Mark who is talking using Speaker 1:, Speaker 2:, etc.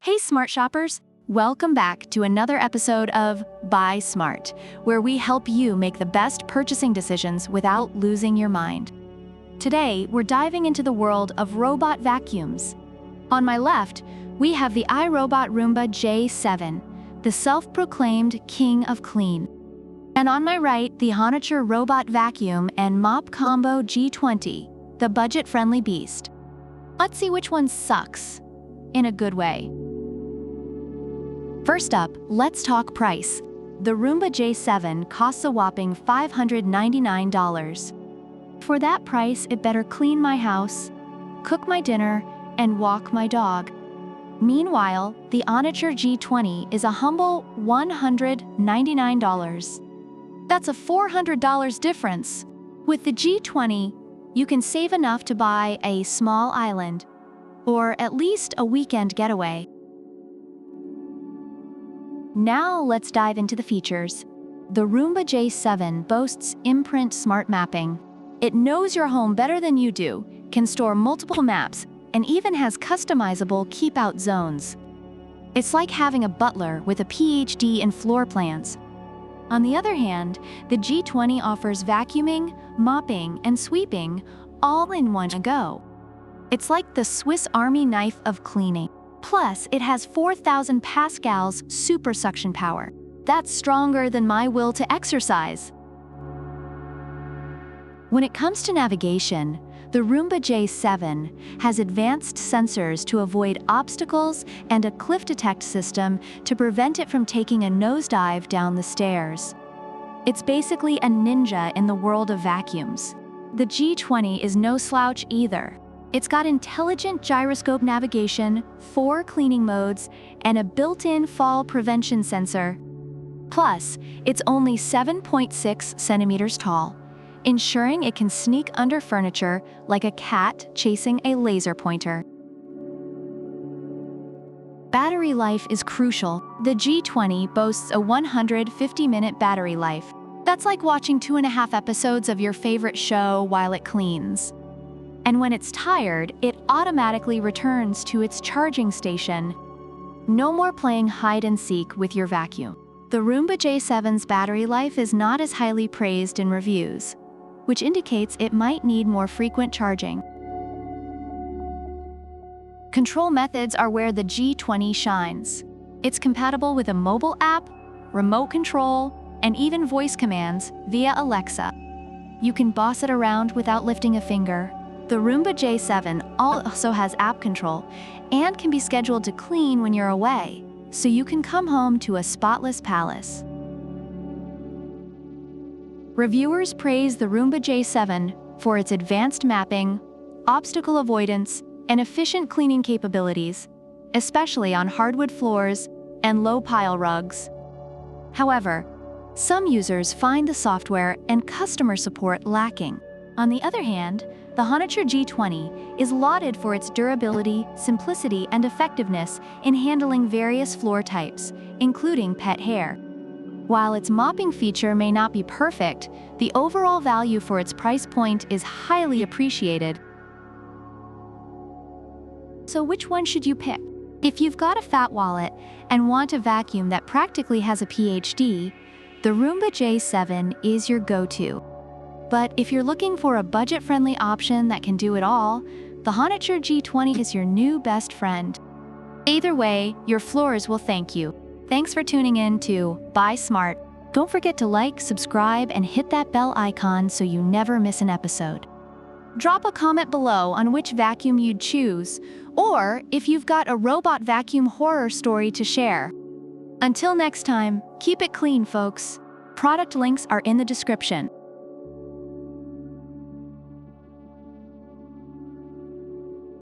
Speaker 1: Hey smart shoppers, welcome back to another episode of Buy Smart, where we help you make the best purchasing decisions without losing your mind. Today, we're diving into the world of robot vacuums. On my left, we have the iRobot Roomba J7, the self-proclaimed king of clean. And on my right, the HONITURE Robot Vacuum and Mop Combo G20, the budget-friendly beast. Let's see which one sucks, in a good way. First up, let's talk price. The Roomba J7 costs a whopping $599. For that price, it better clean my house, cook my dinner, and walk my dog. Meanwhile, the HONITURE G20 is a humble $199. That's a $400 difference. With the G20, you can save enough to buy a small island, or at least a weekend getaway. Now let's dive into the features. The Roomba J7 boasts imprint smart mapping. It knows your home better than you do, can store multiple maps, and even has customizable keep-out zones. It's like having a butler with a PhD in floor plans. On the other hand, the G20 offers vacuuming, mopping, and sweeping all in one go. It's like the Swiss Army knife of cleaning. Plus, it has 4,000 pascals super suction power. That's stronger than my will to exercise. When it comes to navigation, the Roomba J7 has advanced sensors to avoid obstacles and a cliff detect system to prevent it from taking a nosedive down the stairs. It's basically a ninja in the world of vacuums. The G20 is no slouch either. It's got intelligent gyroscope navigation, 4 cleaning modes, and a built-in fall prevention sensor. Plus, it's only 7.6 centimeters tall, ensuring it can sneak under furniture like a cat chasing a laser pointer. Battery life is crucial. The G20 boasts a 150-minute battery life. That's like watching 2.5 episodes of your favorite show while it cleans. And when it's tired, it automatically returns to its charging station. No more playing hide and seek with your vacuum. The Roomba J7's battery life is not as highly praised in reviews, which indicates it might need more frequent charging. Control methods are where the G20 shines. It's compatible with a mobile app, remote control, and even voice commands via Alexa. You can boss it around without lifting a finger. The Roomba J7 also has app control and can be scheduled to clean when you're away, so you can come home to a spotless palace. Reviewers praise the Roomba J7 for its advanced mapping, obstacle avoidance, and efficient cleaning capabilities, especially on hardwood floors and low-pile rugs. However, some users find the software and customer support lacking. On the other hand, the HONITURE G20 is lauded for its durability, simplicity, and effectiveness in handling various floor types, including pet hair. While its mopping feature may not be perfect, the overall value for its price point is highly appreciated. So which one should you pick? If you've got a fat wallet and want a vacuum that practically has a PhD, the Roomba J7 is your go-to. But if you're looking for a budget-friendly option that can do it all, the HONITURE G20 is your new best friend. Either way, your floors will thank you. Thanks for tuning in to Buy Smart. Don't forget to like, subscribe, and hit that bell icon so you never miss an episode. Drop a comment below on which vacuum you'd choose, or if you've got a robot vacuum horror story to share. Until next time, keep it clean, folks. Product links are in the description.